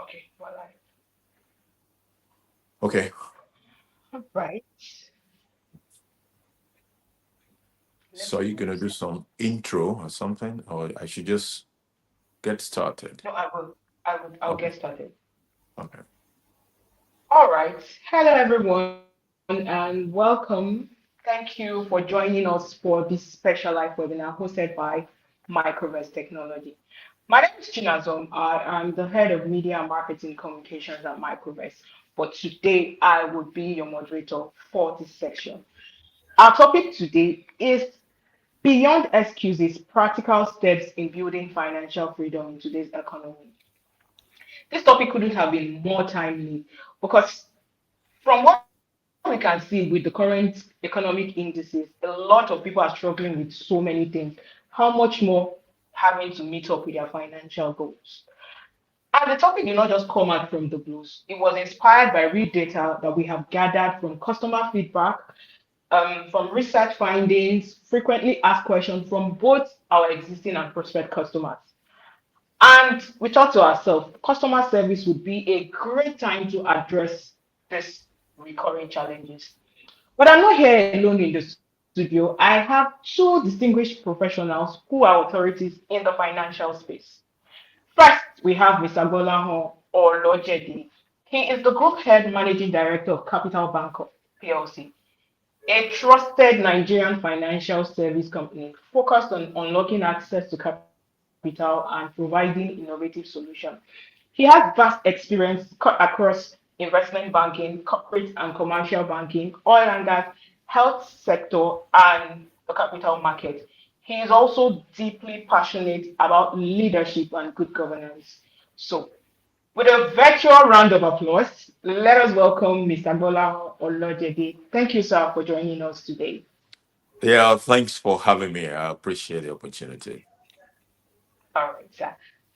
Okay, well, Okay, right. Let so me you're move. gonna do some intro or something, or I should just get started? No, I will. I'll Okay, get started. okay. All right. Hello, everyone, and welcome. Thank you for joining us for this special live webinar hosted by Microvest Technology. My name is Chinazom. I am the head of media and marketing communications at Microvest. But today, I will be your moderator for this section. Our topic today is beyond excuses, practical steps in building financial freedom in today's economy. This topic couldn't have been more timely because from what we can see with the current economic indices, a lot of people are struggling with so many things. How much more having to meet up with their financial goals? And the topic did not just come out from the blues. It was inspired by real data that we have gathered from customer feedback, from research findings, frequently asked questions from both our existing and prospect customers. And we thought to ourselves, customer service would be a great time to address these recurring challenges. But I'm not here alone in the studio. I have two distinguished professionals who are authorities in the financial space. First, we have Mr. Golahon Olojede. He is the Group Head Managing Director of Capital Bank PLC, a trusted Nigerian financial service company focused on unlocking access to capital and providing innovative solutions. He has vast experience across investment banking, corporate and commercial banking, oil and gas, health sector, and the capital market. He is also deeply passionate about leadership and good governance. So, with a virtual round of applause, let us welcome Mr. Bola Olojede. Thank you, sir, for joining us today. Yeah, thanks for having me. I appreciate the opportunity. All right, sir.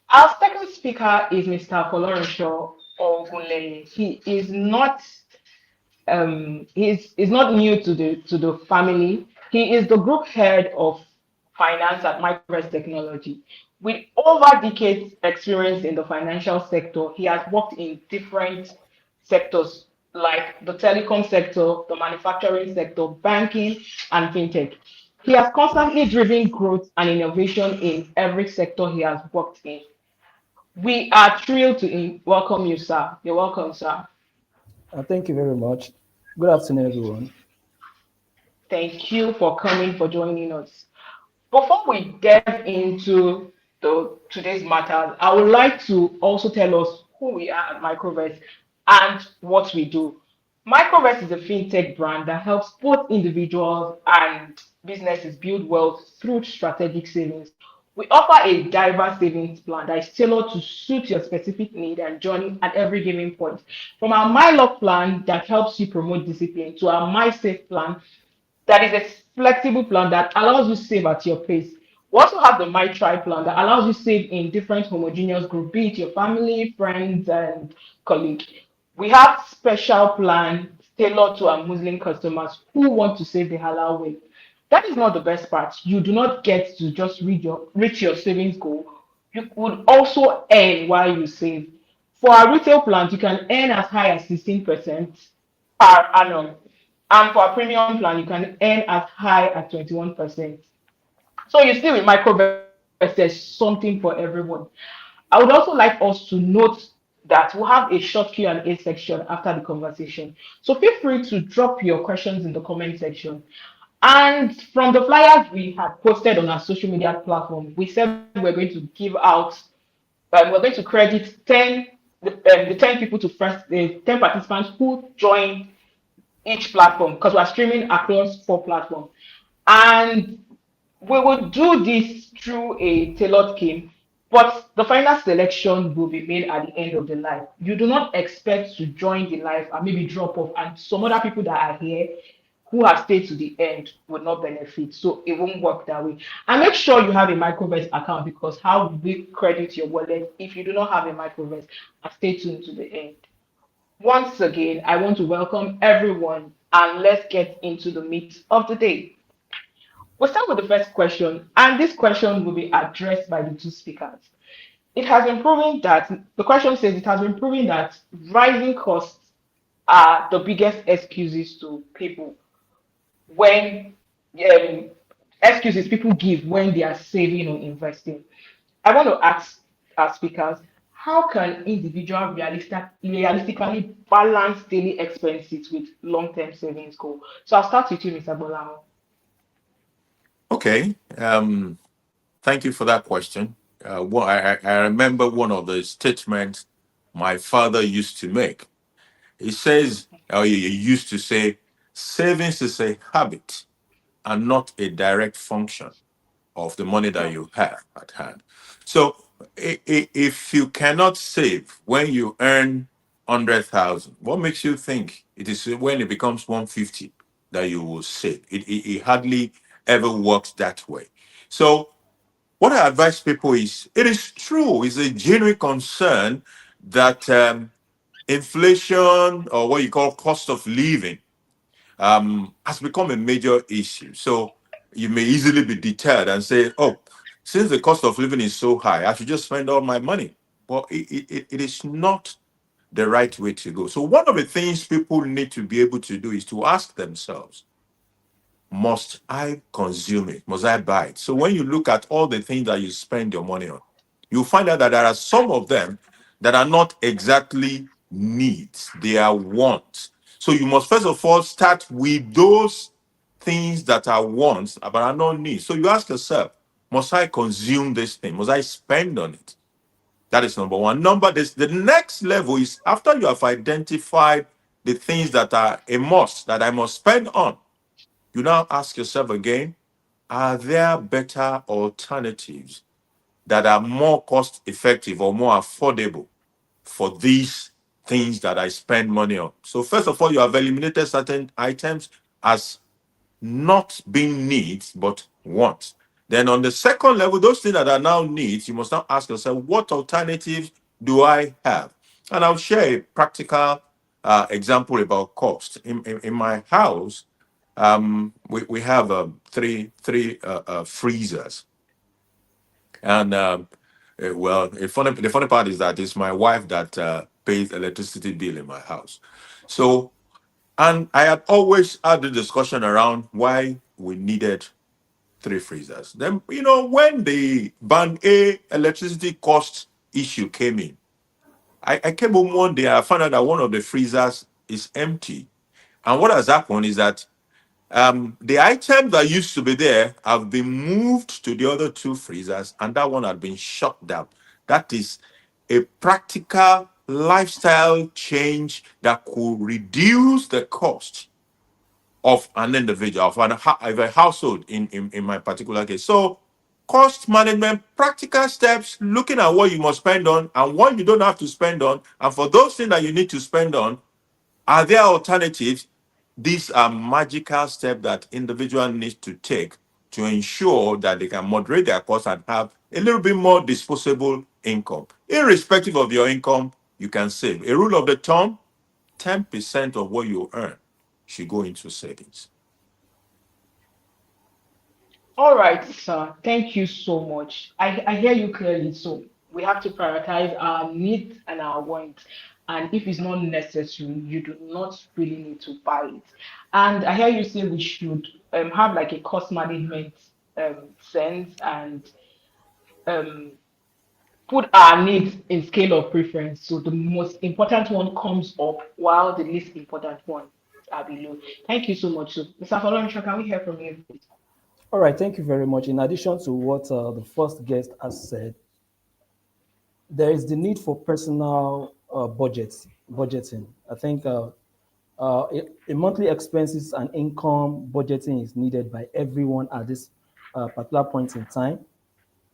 Our second speaker is Mr. Folorenshaw Ogunleye. He's not new to the family. He is the group head of finance at Microvest Technology. With over decades experience in the financial sector, he has worked in different sectors like the telecom sector, the manufacturing sector, banking, and fintech. He has constantly driven growth and innovation in every sector he has worked in. We are thrilled to welcome you, sir. You're welcome, sir. Thank you very much. Good afternoon, everyone. Thank you for coming, for joining us. Before we delve into today's matters, I would like to also tell us who we are at Microvest and what we do. Microvest is a fintech brand that helps both individuals and businesses build wealth through strategic savings. We offer a diverse savings plan that is tailored to suit your specific need and journey at every given point. From our My Love plan that helps you promote discipline to our My Safe plan that is a flexible plan that allows you save at your pace. We also have the My Try plan that allows you save in different homogeneous groups, be it your family, friends, and colleagues. We have special plans tailored to our Muslim customers who want to save the halal way. That is not the best part. You do not get to just reach your savings goal. You would also earn while you save. For our retail plans, you can earn as high as 16% per annum. And for a premium plan, you can earn as high as 21%. So you see with Microvest, there's something for everyone. I would also like us to note that we'll have a short Q&A section after the conversation. So feel free to drop your questions in the comment section. And from the flyers we had posted on our social media platform, we said we're going to give out, we're going to credit 10 people to first, the 10 participants who joined each platform because we're streaming across 4 platforms. And we will do this through a tailored scheme, but the final selection will be made at the end of the live. You do not expect to join the live and maybe drop off, and some other people that are here who have stayed to the end will not benefit. So it won't work that way. And make sure you have a Microvest account because how will we credit your wallet if you do not have a Microvest? And stay tuned to the end. Once again, I want to welcome everyone and let's get into the meat of the day. We'll start with the first question, and this question will be addressed by the two speakers. it has been proven that the question says it has been proven that rising costs are the biggest excuses to people when um, excuses people give when they are saving or investing. I want to ask our speakers, how can individual realistically balance daily expenses with long-term savings goal? So I'll start with you, Mr. Bolao. Okay. Thank you for that question. I remember one of the statements my father used to make. He says, or he used to say, savings is a habit and not a direct function of the money that Hmm. you have at hand. So if you cannot save when you earn 100,000, what makes you think it is when it becomes 150 that you will save? It hardly ever works that way. So what I advise people is it is true, it's a genuine concern that inflation or what you call cost of living has become a major issue. So you may easily be deterred and say, oh, since the cost of living is so high, I should just spend all my money. Well, it is not the right way to go. So one of the things people need to be able to do is to ask themselves, must I consume it? Must I buy it? So when you look at all the things that you spend your money on, you'll find out that there are some of them that are not exactly needs, they are wants. So you must first of all start with those things that are wants but are not needs. So you ask yourself, must I consume this thing? Must I spend on it? That is number one. The next level is after you have identified the things that are a must that I must spend on. You now ask yourself again, are there better alternatives that are more cost effective or more affordable for these things that I spend money on? So, first of all, you have eliminated certain items as not being needs, but wants. Then, on the second level, those things that are now needs, you must now ask yourself, what alternatives do I have? And I'll share a practical example about cost. In my house, we have three freezers, and well, the funny part is that it's my wife that pays electricity bill in my house. So, and I had always had the discussion around why we needed three freezers. Then, when the band A electricity cost issue came in, I came home one day. I found out that one of the freezers is empty, and what has happened is that the items that used to be there have been moved to the other two freezers, and that one had been shut down. That is a practical lifestyle change that could reduce the cost of an individual, of a household in my particular case. So, cost management, practical steps, looking at what you must spend on and what you don't have to spend on. And for those things that you need to spend on, are there alternatives? These are magical steps that individual needs to take to ensure that they can moderate their costs and have a little bit more disposable income. Irrespective of your income, you can save. A rule of the thumb, 10% of what you earn should go into savings. All right, sir. Thank you so much. I hear you clearly. So we have to prioritize our needs and our wants. And if it's not necessary, you do not really need to buy it. And I hear you say we should have like a cost management sense and um, put our needs in scale of preference. So the most important one comes up while the least important one are below. Thank you so much. So, Mr. Falonisha, can we hear from you, please? All right, thank you very much. In addition to what the first guest has said, there is the need for personal budgeting. I think a monthly expenses and income budgeting is needed by everyone at this particular point in time.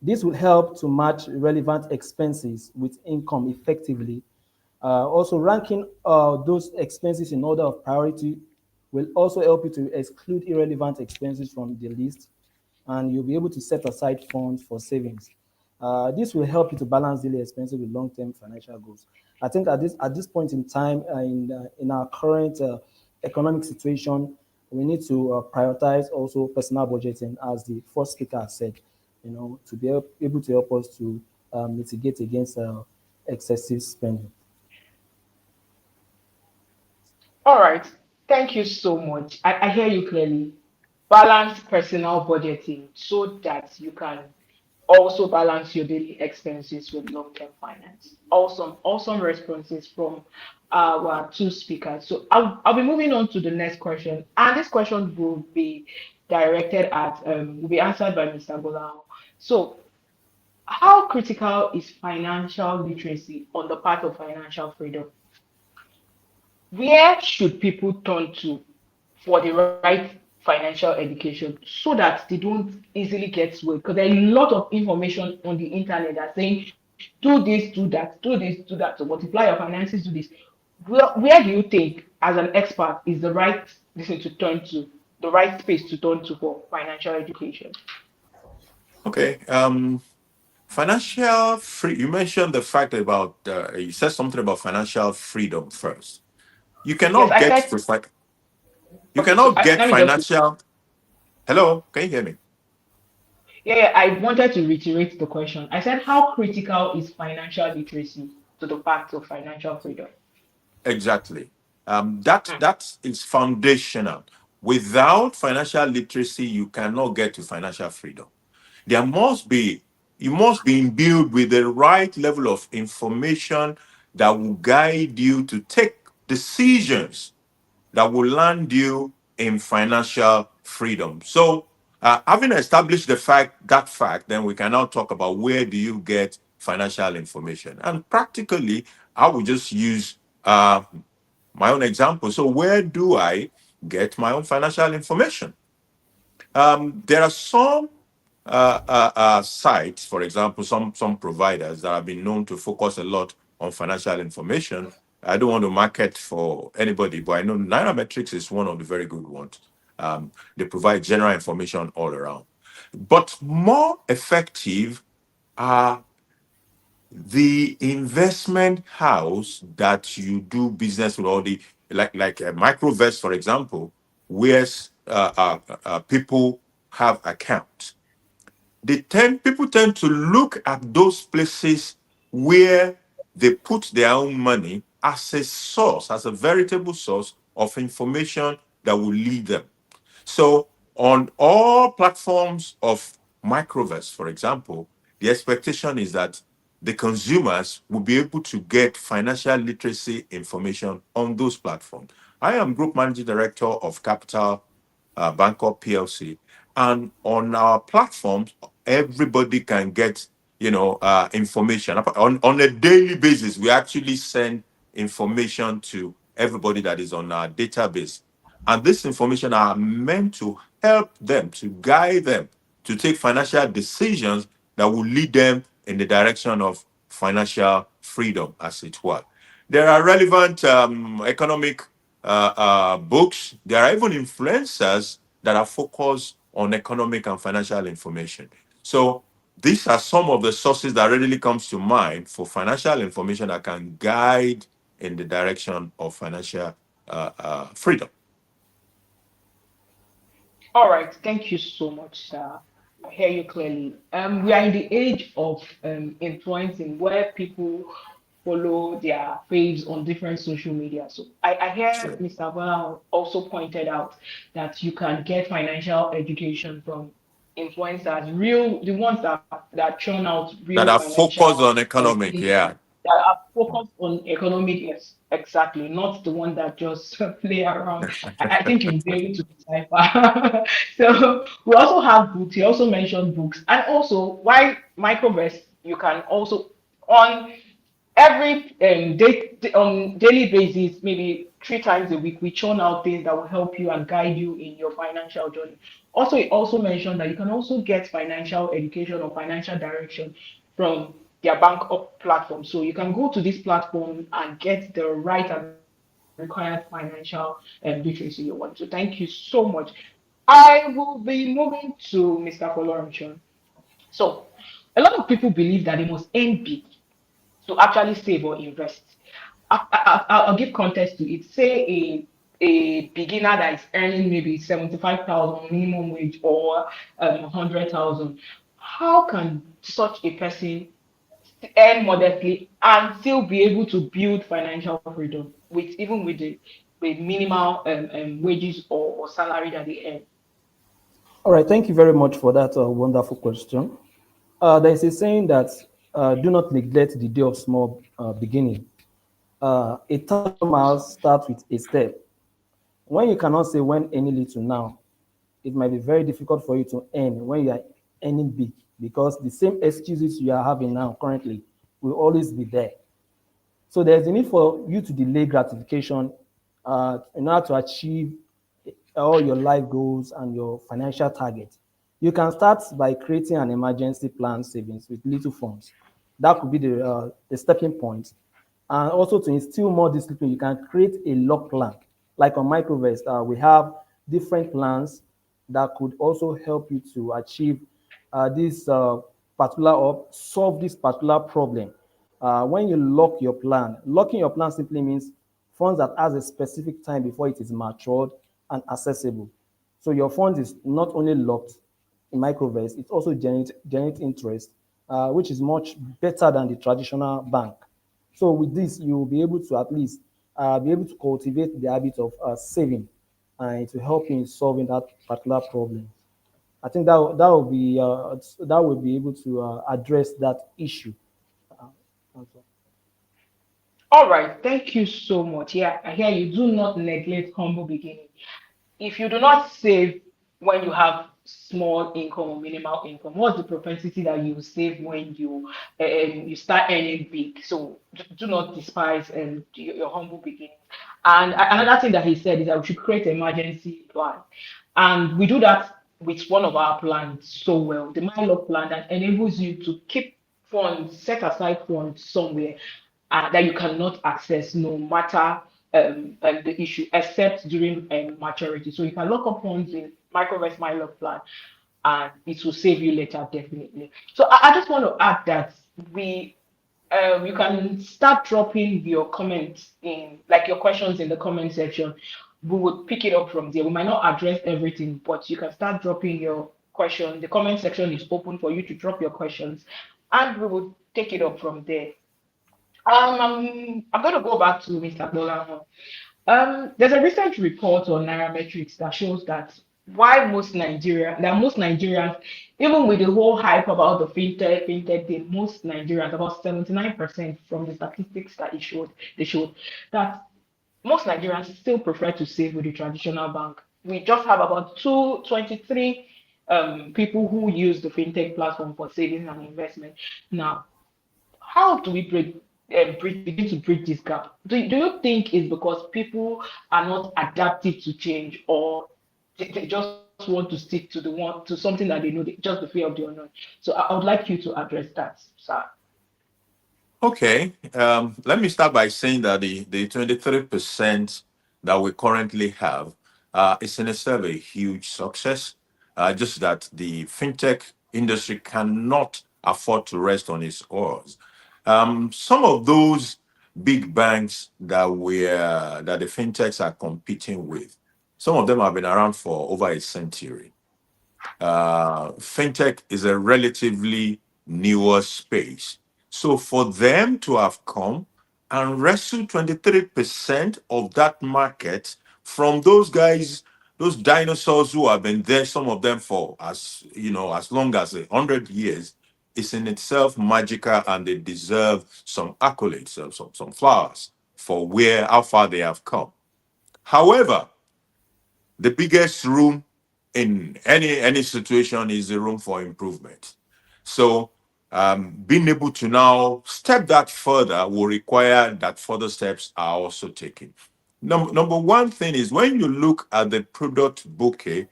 This will help to match relevant expenses with income effectively. Also, ranking those expenses in order of priority will also help you to exclude irrelevant expenses from the list, and you'll be able to set aside funds for savings. This will help you to balance daily expenses with long-term financial goals. I think at this point in time, in our current economic situation, we need to prioritize also personal budgeting, as the first speaker said, to be able to help us to mitigate against excessive spending. All right. Thank you so much. I hear you clearly. Balance personal budgeting so that you can also balance your daily expenses with long-term finance. Awesome, awesome responses from our two speakers. So I'll be moving on to the next question. And this question will be directed at, will be answered by Mr. Bolao. So how critical is financial literacy on the part of financial freedom? Where should people turn to for the right financial education so that they don't easily get swayed? Because there are a lot of information on the internet that saying do this, do that, do this, do that, to multiply your finances, do this. Where do you think, as an expert, is the right listen to turn to, the right space to turn to for financial education? Okay. Financial free. You mentioned the fact about you said something about financial freedom first. You Yes, cannot I get said, to you okay, so cannot get let me just, financial. Hello, can you hear me? yeah, I wanted to reiterate the question. I said, how critical is financial literacy to the path of financial freedom? Exactly. That is foundational. Without financial literacy, you cannot get to financial freedom. There must be You must be imbued with the right level of information that will guide you to take decisions that will land you in financial freedom. So, having established that fact, then we can now talk about where do you get financial information. And practically, I will just use my own example. So, where do I get my own financial information? There are some sites, for example, some providers that have been known to focus a lot on financial information. I don't want to market for anybody, but I know Nairametrics is one of the very good ones. They provide general information all around. But more effective are the investment house that you do business with, all the like Microvest, for example, where people have accounts. People tend to look at those places where they put their own money as a source, as a veritable source of information that will lead them. So on all platforms of Microverse, for example, the expectation is that the consumers will be able to get financial literacy information on those platforms. I am Group Managing Director of Capital Bangkok PLC, and on our platforms, everybody can get information on a daily basis. We actually send information to everybody that is on our database, and this information are meant to help them, to guide them to take financial decisions that will lead them in the direction of financial freedom, as it were. There are relevant economic books. There are even influencers that are focused on economic and financial information. So these are some of the sources that readily comes to mind for financial information that can guide in the direction of financial freedom. All right, thank you so much, sir. I hear you clearly. We are in the age of influencing where people follow their faves on different social media. So I hear Sure. Mr. Val also pointed out that you can get financial education from influencers, real the ones that churn out real That are focused financial on economic, tips yeah. that are focused on economic, yes, exactly, not the one that just play around. I think you'll be able to decipher. So we also have books. You also mentioned books, and also why Microvest. You can also on every on daily basis, maybe 3 times a week, we churn out things that will help you and guide you in your financial journey. Also, it also mentioned that you can also get financial education or financial direction from their bank up platform. So you can go to this platform and get the right and required financial literacy you want. So thank you so much. I will be moving to Mr. Folorunsho. So a lot of people believe that they must earn big to actually save or invest. I'll give context to it. Say a beginner that is earning maybe 75,000 minimum wage or 100,000. How can such a person earn modestly and still be able to build financial freedom with even with the minimal wages or salary that they earn. All right, thank you very much for that wonderful question. There is a saying that do not neglect the day of small beginning. 1,000 miles start with a step. When you cannot say when any little now, it might be very difficult for you to earn when you are earning big because the same excuses you are having now currently will always be there. So there's a need for you to delay gratification in order to achieve all your life goals and your financial targets. You can start by creating an emergency plan savings with little funds. That could be the stepping point. And also to instill more discipline, you can create a lock plan. Like on Microvest, we have different plans that could also help you to achieve this particular or solve this particular problem. When you lock your plan, locking your plan simply means funds that has a specific time before it is matured and accessible. So your fund is not only locked in Microvest, it also generates interest, which is much better than the traditional bank. So with this, you will be able to at least be able to cultivate the habit of saving, and it will help you in solving that particular problem. I think that will be able to address that issue. Also. All right, thank you so much. Yeah, I hear you. Do not neglect humble beginning. If you do not save when you have small income or minimal income, what's the propensity that you save when you start earning big? So do not despise your humble beginnings. And another thing that he said is that we should create an emergency plan, and we do that with one of our plans so well, the Milo plan that enables you to keep funds, set aside funds somewhere that you cannot access no matter the issue, except during maturity. So you can lock up funds in Microvest My Love Plan and it will save you later, definitely. So I just want to add that you can start dropping your comments in, like your questions in the comment section. We would pick it up from there. We might not address everything, but you can start dropping your question. The comment section is open for you to drop your questions, and we will take it up from there. I'm going to go back to Mr. Bola. There's a recent report on Nairametrics that shows that most Nigerians, even with the whole hype about the fintech thing, most Nigerians, about 79% from the statistics that they showed that most Nigerians still prefer to save with the traditional bank. We just have about 223 people who use the fintech platform for savings and investment. Now, how do we begin to bridge this gap? Do you think it's because people are not adaptive to change, or they just want to stick to something that they know, just the fear of the unknown? So I would like you to address that, sir. Okay, let me start by saying that the 23% that we currently have is in itself a huge success. Just that the fintech industry cannot afford to rest on its oars. Some of those big banks that the fintechs are competing with, some of them have been around for over a century. Fintech is a relatively newer space. So for them to have come and wrestle 23% of that market from those guys, those dinosaurs who have been there, some of them for as long as 100 years, is in itself magical, and they deserve some accolades, some flowers for where how far they have come. However, the biggest room in any situation is the room for improvement. So being able to now step that further will require that further steps are also taken. Number one thing is when you look at the product bouquet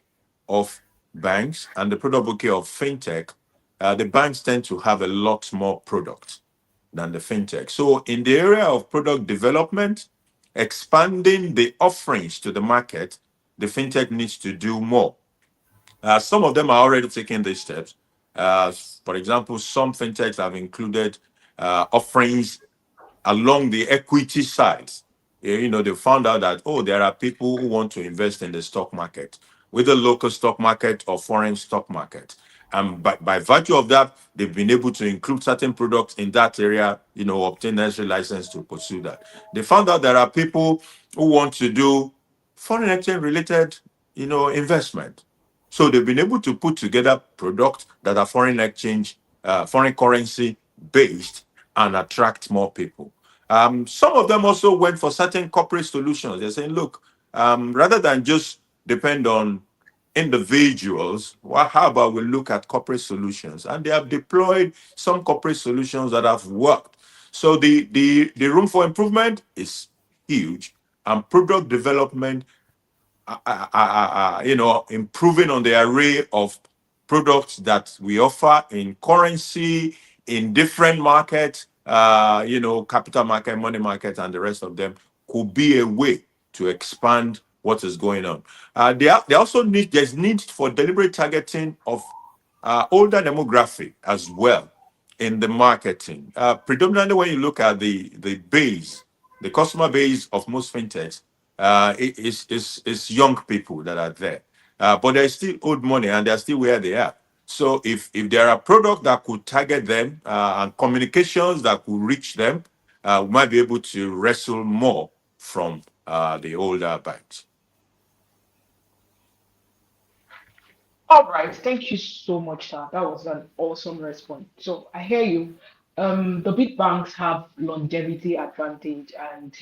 of banks and the product bouquet of fintech, the banks tend to have a lot more products than the fintech. So in the area of product development, expanding the offerings to the market, the fintech needs to do more. Some of them are already taking these steps. For example, some fintechs have included offerings along the equity sides. They found out that, oh, there are people who want to invest in the stock market, whether local stock market or foreign stock market. And by virtue of that, they've been able to include certain products in that area, obtain necessary license to pursue that. They found out there are people who want to do foreign exchange related, investment. So they've been able to put together products that are foreign currency based and attract more people. Some of them also went for certain corporate solutions. They're saying, look, rather than just depend on individuals, well, how about we look at corporate solutions? And they have deployed some corporate solutions that have worked. So the room for improvement is huge, and product development, improving on the array of products that we offer in currency, in different markets, capital market, money market, and the rest of them could be a way to expand what is going on. They also there's need for deliberate targeting of older demographic as well in the marketing. Predominantly, when you look at the customer base of most fintechs, is young people that are there. But they're still owed money and they're still where they are. So if there are products that could target them and communications that could reach them, we might be able to wrestle more from the older banks. All right, thank you so much, sir. That was an awesome response. So I hear you. The big banks have longevity advantage, and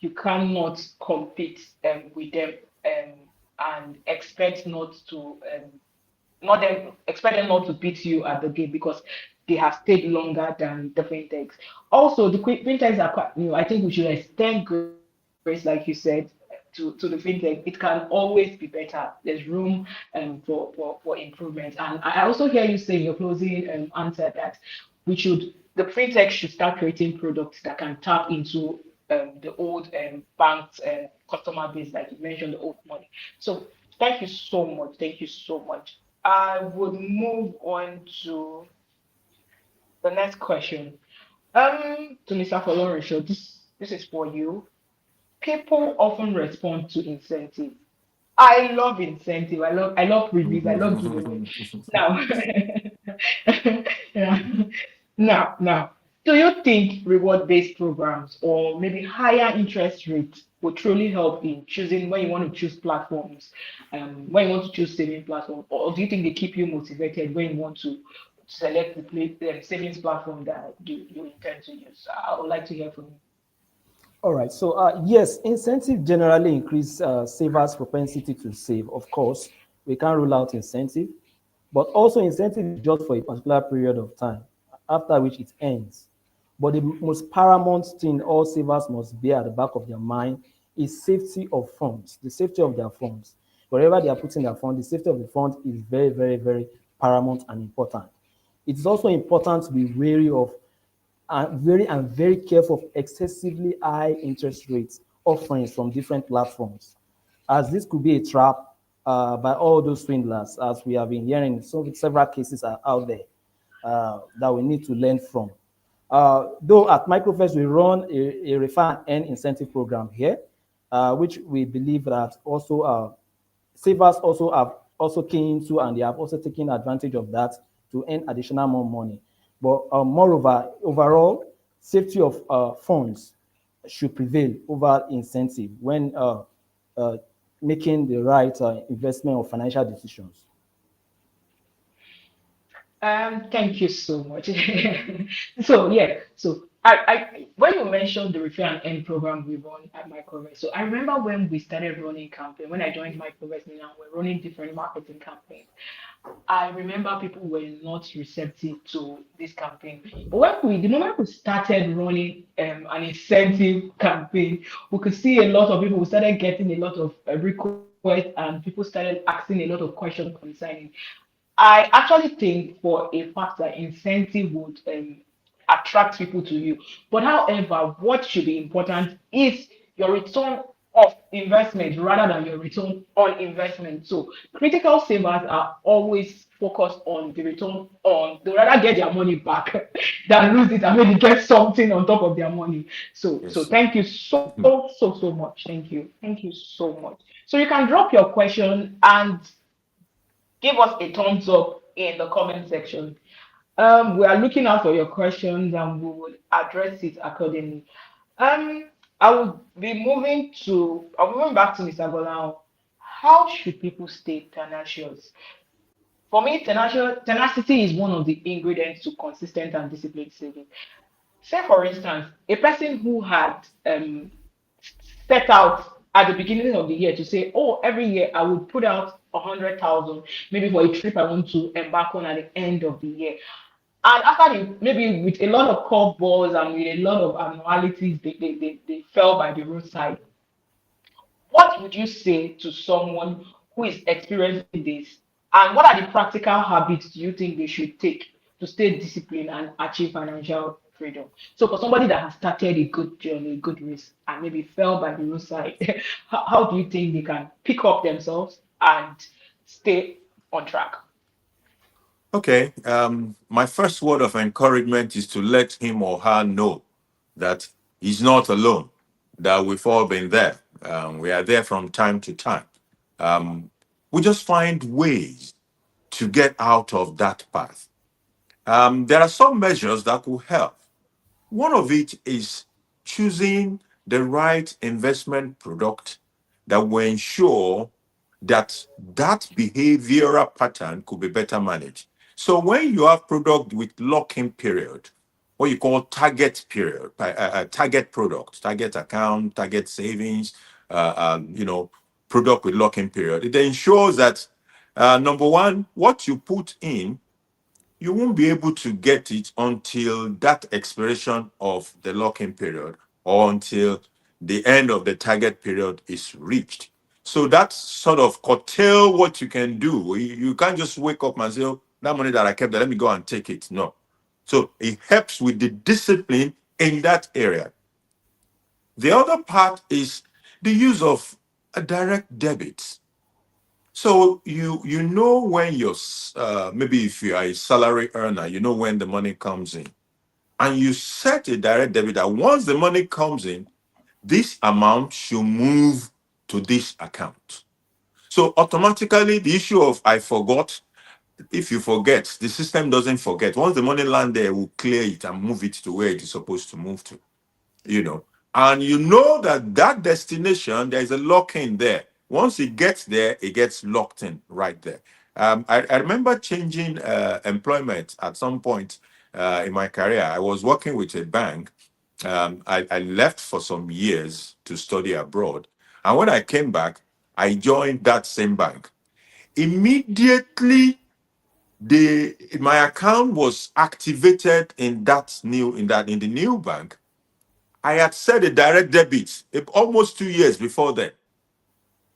you cannot compete with them um, and expect them not to beat you at the game because they have stayed longer than the fintechs. Also, the fintechs are quite new. I think we should extend grace, like you said, to the fintech. It can always be better. There's room for improvement. And I also hear you say in your closing answer that the fintech should start creating products that can tap into the old banks customer base, like you mentioned, the old money. So thank you so much. Thank you so much. I would move on to the next question. To Mr. Folorin, show this is for you. People often respond to incentive. I love incentive. I love reviews. I love giveaway. Now, yeah. Now, do you think reward-based programs or maybe higher interest rates will truly help in choosing when you want to choose platforms, when you want to choose saving platform, or do you think they keep you motivated when you want to select the savings platform that you intend to use? I would like to hear from you. All right. So yes, incentive generally increase savers' propensity to save. Of course, we can't rule out incentive, but also incentive is just for a particular period of time, after which it ends. But the most paramount thing all savers must bear at the back of their mind is safety of funds, the safety of their funds. Wherever they are putting their fund, the safety of the fund is very, very, very paramount and important. It's also important to be wary of very careful of excessively high interest rates offerings from different platforms, as this could be a trap by all those swindlers, as we have been hearing. So several cases are out there that we need to learn from. Though at Microvest we run a refer and earn incentive program here, which we believe that also savers also have also keen into, and they have also taken advantage of that to earn additional more money. But moreover, overall, safety of funds should prevail over incentive when uh, making the right investment or financial decisions. Thank you so much. So yeah, so I when you mentioned the refer and end program we run at Microvest, so I remember when we started running campaign, when I joined Microvest now, we're running different marketing campaigns. I remember people were not receptive to this campaign. But the moment we started running an incentive campaign, we could see a lot of people, we started getting a lot of requests and people started asking a lot of questions concerning. I actually think for a fact that incentive would attract people to you. But however, what should be important is your return of investment rather than your return on investment. So critical savers are always focused on the return on, they rather get their money back than lose it and maybe get something on top of their money. So Yes. thank you so much. Thank you. Thank you so much. So you can drop your question and give us a thumbs up in the comment section. We are looking out for your questions and we will address it accordingly. Um, I'll be moving back to Mr. Golan. How should people stay tenacious? For me, tenacity is one of the ingredients to consistent and disciplined saving. Say, for instance, a person who had set out at the beginning of the year to say, oh, every year I would put out 100,000, maybe for a trip I want to embark on at the end of the year. And after maybe with a lot of curveballs and with a lot of abnormalities, they fell by the roadside. What would you say to someone who is experiencing this? And what are the practical habits do you think they should take to stay disciplined and achieve financial freedom? So, for somebody that has started a good journey, a good race, and maybe fell by the roadside, how do you think they can pick up themselves and stay on track? Okay. My first word of encouragement is to let him or her know that he's not alone, that we've all been there. We are there from time to time. Um, we just find ways to get out of that path. There are some measures that will help. One of it is choosing the right investment product that will ensure that that behavioral pattern could be better managed. So when you have product with lock-in period, what you call target period, target product, target account, target savings, product with lock-in period, it ensures that number one, what you put in you won't be able to get it until that expiration of the lock-in period or until the end of the target period is reached. So that sort of curtail what you can do. You can't just wake up and say, oh, that money that I kept, let me go and take it. No. So it helps with the discipline in that area. The other part is the use of a direct debit. So you know when maybe if you are a salary earner, you know when the money comes in, and you set a direct debit that once the money comes in, this amount should move to this account. So automatically, the issue of I forgot, if you forget, the system doesn't forget. Once the money land there, it will clear it and move it to where it is supposed to move to you know, and you know that that destination, there is a lock in there. Once it gets there, it gets locked in right there. I remember changing employment at some point in my career. I was working with a bank. I left for some years to study abroad. And when I came back, I joined that same bank. Immediately, my account was activated in the new bank. I had set a direct debit almost 2 years before then.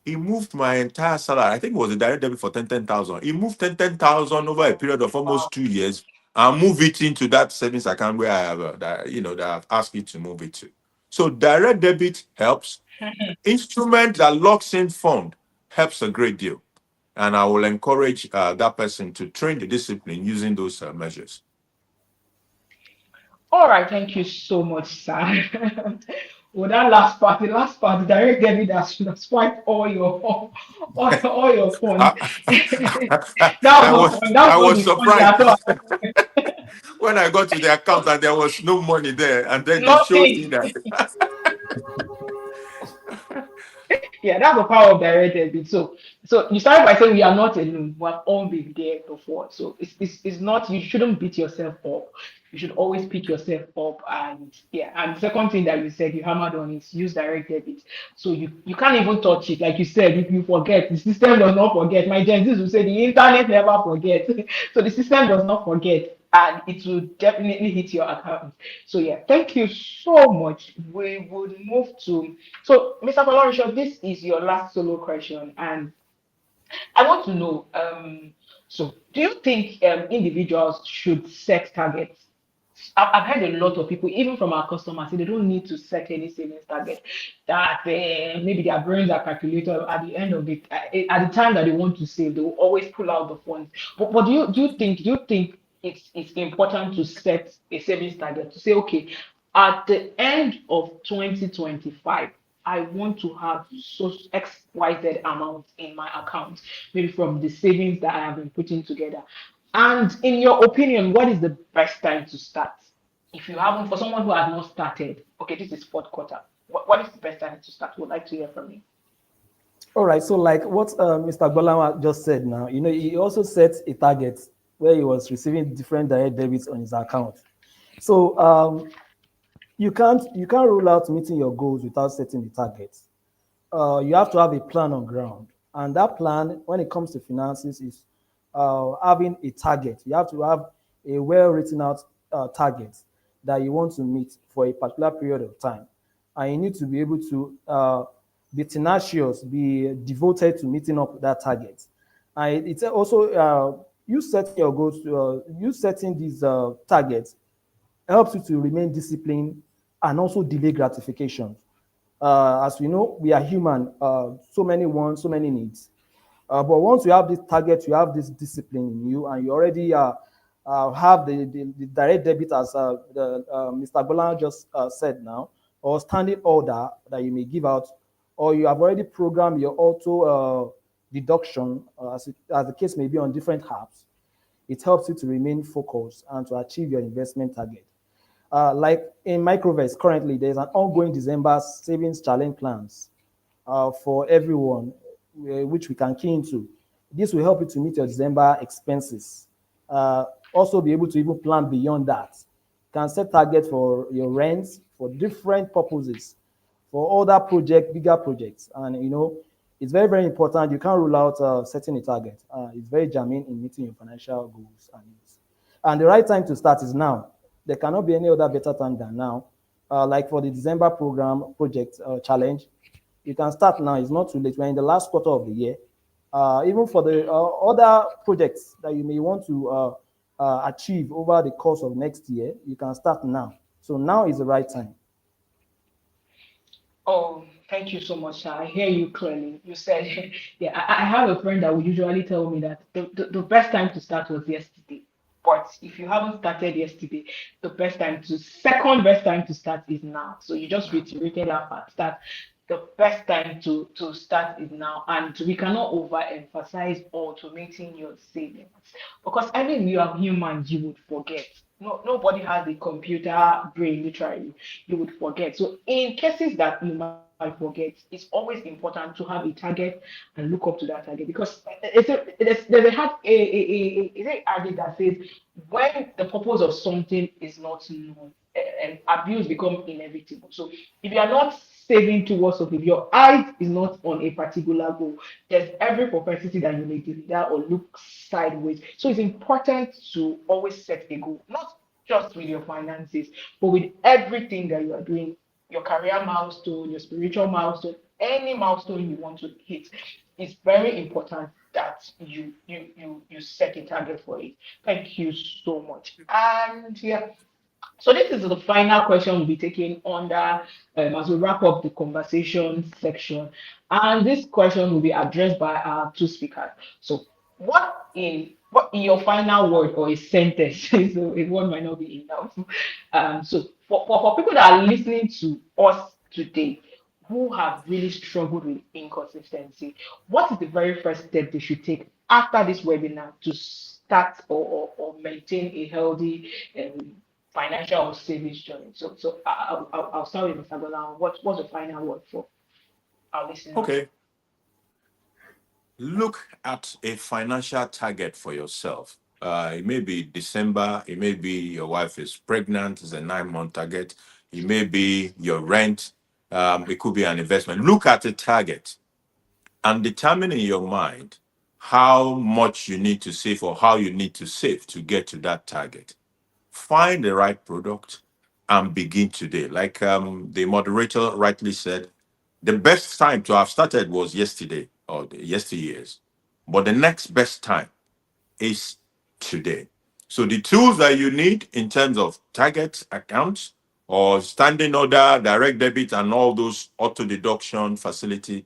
He moved my entire salary. I think it was a direct debit for 10,000. He moved 10,000 over a period of almost 2 years and move it into that savings account where I have that I've asked you to move it to. So direct debit helps. Instrument that locks in fund helps a great deal. And I will encourage that person to train the discipline using those measures. All right, thank you so much, sir. Well, that the last part, the direct debit that's wiped all your funds. That I was was not fun. That I was not was the funny surprised at all. when I got to the account and there was no money there, and then it showed me Nothing. that. Yeah, that's the power of direct debit. So you started by saying we are not alone. We have all been there before. So it's not, you shouldn't beat yourself up. You should always pick yourself up. And yeah, and the second thing that you said you hammered on is use direct debit. So you can't even touch it. Like you said, if you forget, the system does not forget. My Gen Zs will say the internet never forgets. So the system does not forget. And it will definitely hit your account. So yeah, thank you so much. We would move to, so Mr. Falorisho, this is your last solo question, and I want to know, so do you think individuals should set targets? I've heard a lot of people, even from our customers, say they don't need to set any savings target. That maybe their brains are calculated at the end of it, at the time that they want to save, they will always pull out the funds. But do you think it's important to set a savings target to say, okay, at the end of 2025, I want to have so XYZ amount in my account, maybe from the savings that I have been putting together. And in your opinion, what is the best time to start? If you haven't, for someone who has not started, okay, this is fourth quarter. What is the best time to start? Would like to hear from you. All right. So, like what Mr. Gbolawa just said now, he also set a target where he was receiving different direct debits on his account. So, you can't rule out meeting your goals without setting the target. You have to have a plan on ground. And that plan, when it comes to finances, is having a target. You have to have a well written out target that you want to meet for a particular period of time. And you need to be able to be tenacious, be devoted to meeting up that target. And it's also you setting your goals, you setting these targets helps you to remain disciplined and also delay gratification. As we know, we are human. So many wants, so many needs. But once you have this target, you have this discipline in you, and you already have the direct debit, as Mr. Bolan just said now, or standing order that you may give out, or you have already programmed your auto deduction, as the case may be on different apps. It helps you to remain focused and to achieve your investment target. Like in Microvest, currently there's an ongoing December savings challenge plans for everyone, which we can key into. This will help you to meet your December expenses. Also, be able to even plan beyond that. You can set targets for your rents for different purposes, for other projects, bigger projects, and it's very very important. You can't rule out setting a target. It's very germane in meeting your financial goals and needs. And the right time to start is now. There cannot be any other better time than now. Like for the December program project challenge, you can start now. It's not too late. We're in the last quarter of the year. Even for the other projects that you may want to achieve over the course of next year, you can start now. So now is the right time. Oh, thank you so much, sir. I hear you clearly. You said, yeah, I have a friend that would usually tell me that the best time to start was yesterday. But if you haven't started yesterday, second best time to start is now. So you just reiterated that fact that the best time to start is now. And we cannot overemphasize automating your savings. Because I mean, you are human, you would forget. No, nobody has a computer brain, literally. You would forget. So in cases that you might forget, it's always important to have a target and look up to that target because there's a hard is it adage that says when the purpose of something is not known, and abuse become inevitable. So if you are not saving towards something, if your eyes is not on a particular goal, there's every propensity that you may delete that or look sideways. So it's important to always set a goal, not just with your finances, but with everything that you are doing, your career milestone, your spiritual milestone, any milestone you want to hit. It's very important that you set a target for it. Thank you so much. And yeah, so this is the final question we'll be taking under as we wrap up the conversation section. And this question will be addressed by our two speakers. So what in your final word or a sentence, so a word might not be enough. So for people that are listening to us today who have really struggled with inconsistency, what is the very first step they should take after this webinar to start or maintain a healthy financial savings journey? So I'll start with Mr. Golan. What's the final word for our listeners? Okay. Look at a financial target for yourself. It may be December. It may be your wife is pregnant. It's a 9-month target. It may be your rent. It could be an investment. Look at a target and determine in your mind how much you need to save or how you need to save to get to that target. Find the right product and begin today. Like the moderator rightly said, the best time to have started was yesterday or the yesteryears. But the next best time is today. So the tools that you need in terms of target accounts or standing order, direct debit, and all those auto deduction facilities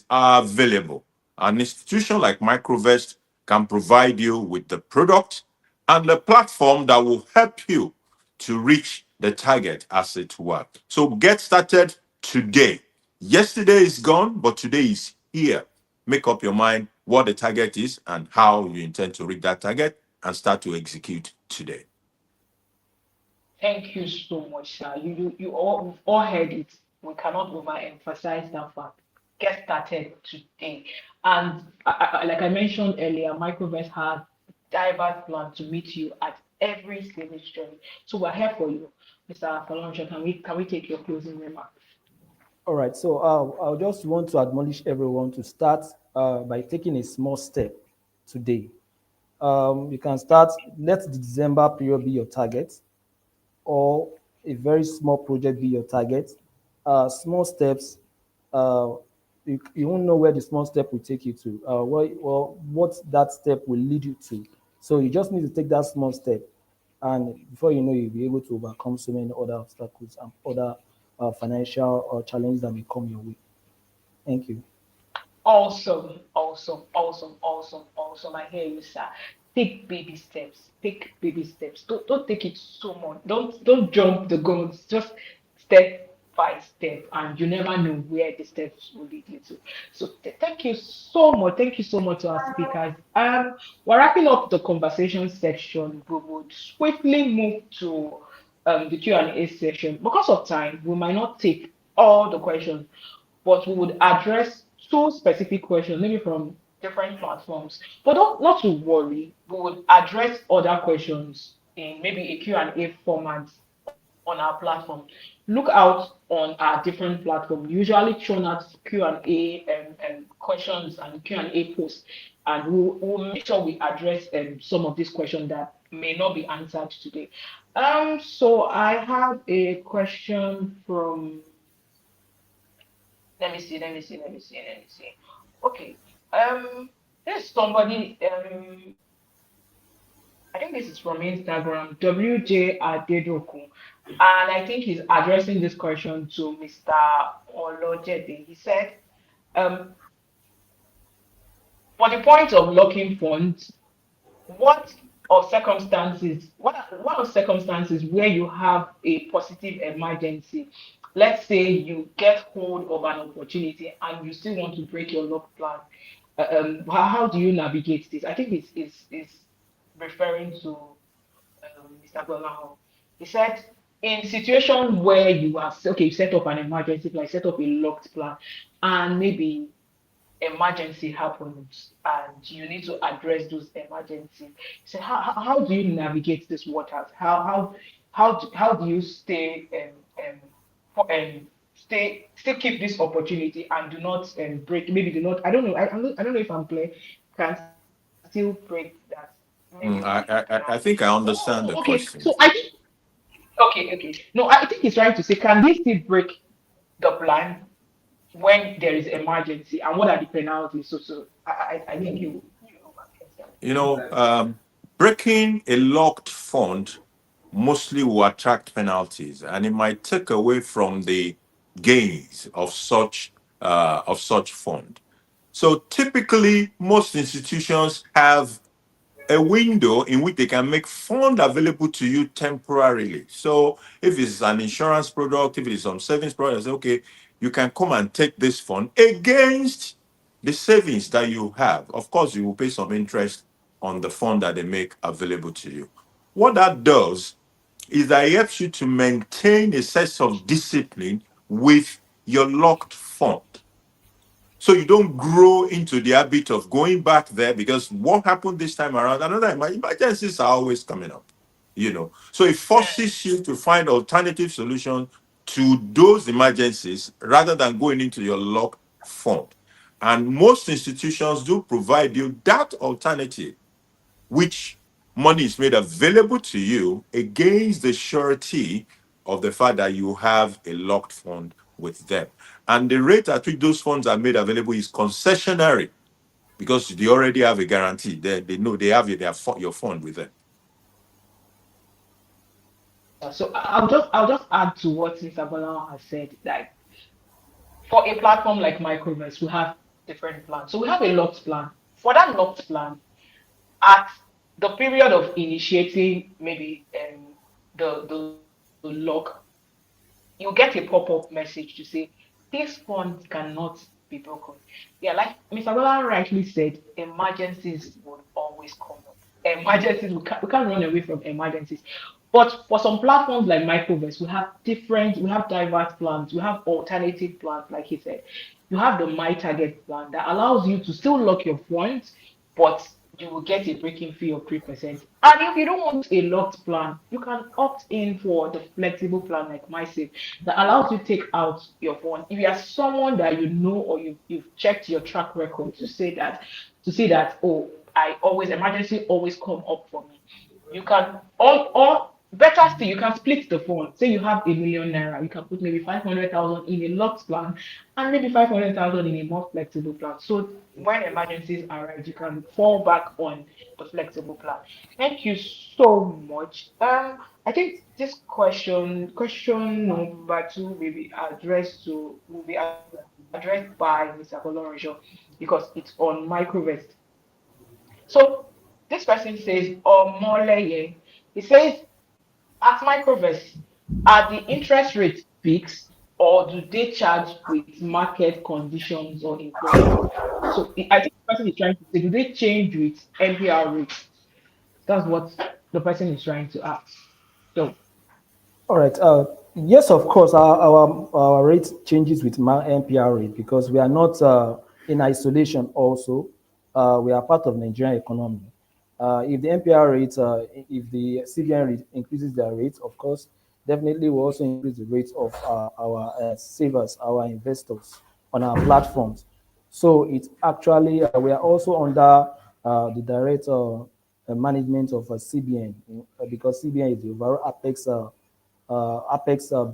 are available. An institution like Microvest can provide you with the product and the platform that will help you to reach the target as it were. So get started today. Yesterday is gone, but today is here. Make up your mind what the target is and how you intend to reach that target and start to execute today. Thank you so much, sir. You all, we've all heard it. We cannot overemphasize that fact. Get started today. And like I mentioned earlier, Microvest has diverse plan to meet you at every stage journey. So we're here for you, Mr. Faloncho. Can we take your closing remarks? All right, so I'll just want to admonish everyone to start by taking a small step today. You can start, let the December period be your target, or a very small project be your target. Small steps, uh, you won't know where the small step will take you to, what that step will lead you to. So you just need to take that small step, and before you know, you'll be able to overcome so many other obstacles and other financial challenges that may come your way. Thank you. Awesome, awesome, awesome, awesome, awesome. I hear you, sir. Take baby steps. Take baby steps. Don't take it so much. Don't jump the guns. Just step by step, and you never know where the steps will lead you to. So thank you so much. Thank you so much to our speakers. We're wrapping up the conversation section. We would swiftly move to the Q&A session. Because of time, we might not take all the questions, but we would address two specific questions, maybe from different platforms. But not to worry, we would address other questions in maybe a Q&A format on our platform. Look out on our different platform. Usually thrown out Q&A and questions and Q&A posts, and we'll make sure we address some of these questions that may not be answered today. So I have a question from, let me see. Okay. There's somebody, I think this is from Instagram, WJ Adedoku. And I think he's addressing this question to Mr. Olojede. He said, um, for the point of locking funds, what of circumstances where you have a positive emergency? Let's say you get hold of an opportunity and you still want to break your lock plan. How do you navigate this? I think it's referring to Mr. Gbolahan. He said, in situation where you are okay, you set up an emergency plan, set up a locked plan, and maybe emergency happens and you need to address those emergencies. So how do you navigate these waters? How do you stay stay still keep this opportunity and do not break, maybe do not, I don't know if I'm clear, can still break that, maybe break the plan. I think I Oh, understand the okay. So question. okay. No, I think he's trying to say, can they still break the plan when there is emergency, and what are the penalties? So I think you understand. You know, breaking a locked fund mostly will attract penalties, and it might take away from the gains of such fund. So typically, most institutions have a window in which they can make fund available to you temporarily. So if it's an insurance product, if it's some savings product, say, okay, you can come and take this fund against the savings that you have. Of course, you will pay some interest on the fund that they make available to you. What that does is that it helps you to maintain a sense of discipline with your locked fund. So you don't grow into the habit of going back there, because what happened this time around, another emergencies are always coming up, you know. So it forces you to find alternative solutions to those emergencies rather than going into your locked fund. And most institutions do provide you that alternative, which money is made available to you against the surety of the fact that you have a locked fund with them. And the rate at which those funds are made available is concessionary, because they already have a guarantee. They know they have your fund with them. Yeah, so I'll just add to what Mr. Bola has said. Like, for a platform like Microvest, we have different plans. So we have a locked plan. For that locked plan, at the period of initiating maybe the lock, you get a pop-up message to say these funds cannot be broken. Yeah, like Mr. Bola rightly said, emergencies would always come up. emergencies. We can't run away from emergencies. But for some platforms like Microvest, we have diverse plans, we have alternative plans, like he said. You have the My Target plan that allows you to still lock your funds, but you will get a breaking fee of 3%. And if you don't want a locked plan, you can opt in for the flexible plan like MySafe that allows you to take out your phone. If you are someone that you know or you've checked your track record to see that, oh, I always emergency always come up for me. You can or better still, you can split the phone. Say you have 1 million naira, you can put maybe 500,000 in a locked plan and maybe 500,000 in a more flexible plan. So when emergencies arise, you can fall back on the flexible plan. Thank you so much. I think this question number two, will be addressed by Mr. Bolorenshaw because it's on Microvest. So this person says, Omoleye, he says, at Microvest, are the interest rates fixed or do they charge with market conditions or inflation? So I think the person is trying to say, do they change with MPR rates? That's what the person is trying to ask. So, All right. Yes, of course, our rate changes with NPR rate because we are not in isolation. Also, we are part of Nigerian economy. If the NPR rate, if the CBN rate increases their rate, of course, definitely will also increase the rate of our savers, our investors on our platforms. So it's actually we are also under the direct management of CBN because CBN is the overall apex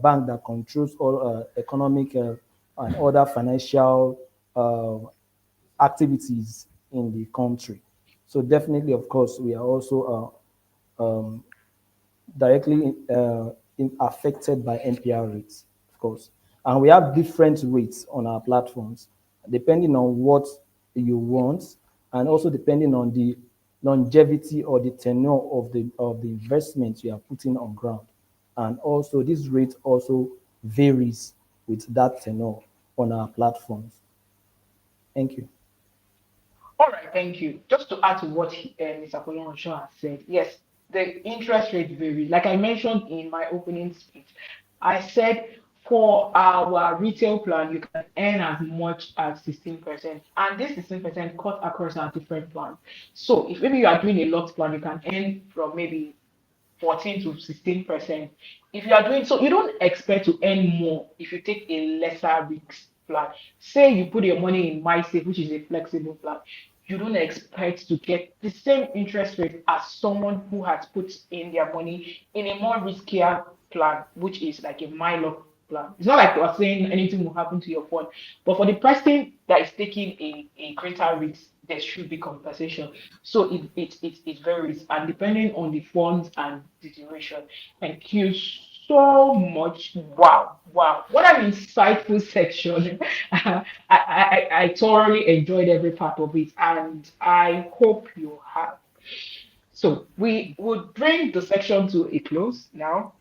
bank that controls all economic and other financial uh, activities in the country. So definitely, of course, we are also directly affected by NPR rates, of course. And we have different rates on our platforms, depending on what you want, and also depending on the longevity or the tenure of the investment you are putting on ground. And also, this rate also varies with that tenure on our platforms. Thank you. all right, thank you. Just to add to what Mr. Kolonosho has said, yes, the interest rate varies. Like I mentioned in my opening speech, I said for our retail plan, you can earn as much as 16%. And this 16% cut across our different plans. So if maybe you are doing a lot plan, you can earn from maybe 14 to 16%. If you are doing so, you don't expect to earn more if you take a lesser risk plan. Say you put your money in MySafe, which is a flexible plan. You don't expect to get the same interest rate as someone who has put in their money in a more riskier plan, which is like a MyLock plan. It's not like you're saying anything will happen to your fund, but for the person that is taking a greater risk, there should be compensation. So it varies and depending on the funds and the duration. Thank you so much. Wow, wow. What an insightful section. I thoroughly enjoyed every part of it, and I hope you have. So we would bring the section to a close now.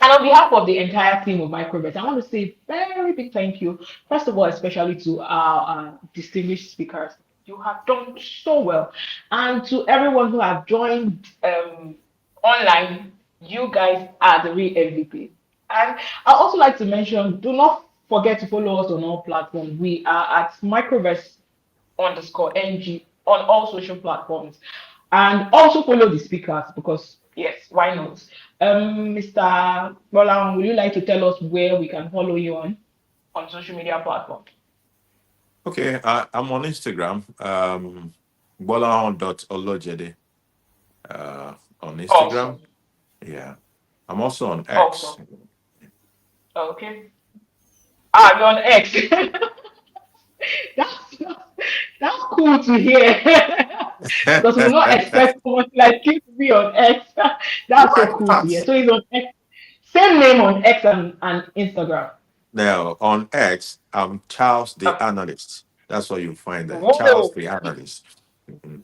And on behalf of the entire team of Microvest, I want to say a very big thank you, first of all, especially to our distinguished speakers. You have done so well. And to everyone who have joined online, you guys are the real MVP. And I also like to mention, do not forget to follow us on all platforms. We are at Microvest_NG on all social platforms. And also follow the speakers because, yes, why not? Mr. Bolan, would you like to tell us where we can follow you on social media platforms? Okay, I'm on Instagram, bola.olojede on Instagram. Awesome. Yeah. I'm also on X. Awesome. Okay. Ah, you're on X. that's that's cool to hear. Because we will not expect someone like you to be on X. That's Why so cool to hear. not? So he's on X. Same name on X and Instagram. Now, on X, I'm Charles the Okay. Analyst. That's what you find there. Charles Whoa, the Analyst. Mhm.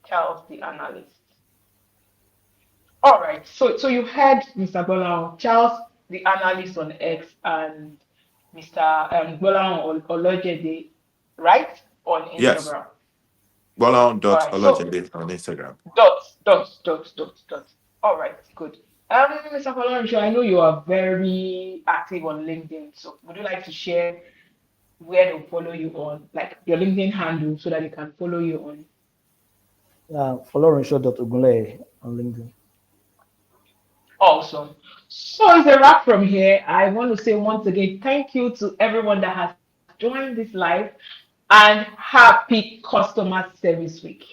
Charles the analyst. All right. So you heard Mr. Bolan, Charles the analyst on X, and Mr. Bolan Olojede, right? On Yes, Instagram. Bola All dot right. So Olajide on Instagram. dots. All right, good. Mr. Folorunsho, I know you are very active on LinkedIn. So would you like to share where to follow you on, like your LinkedIn handle, so that they can follow you on? Followinshow.ogunleye on LinkedIn. Awesome. So it's a wrap from here. I want to say once again, thank you to everyone that has joined this live and happy customer service week.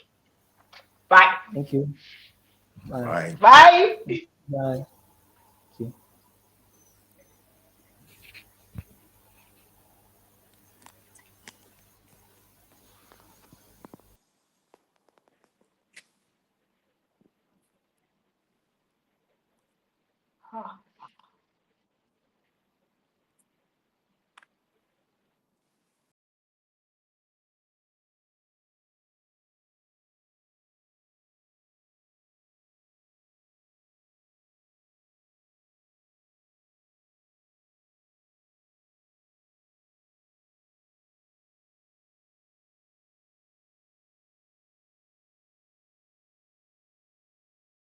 Bye. Thank you. Bye. Bye. Bye. Bye. Thank you. Ah.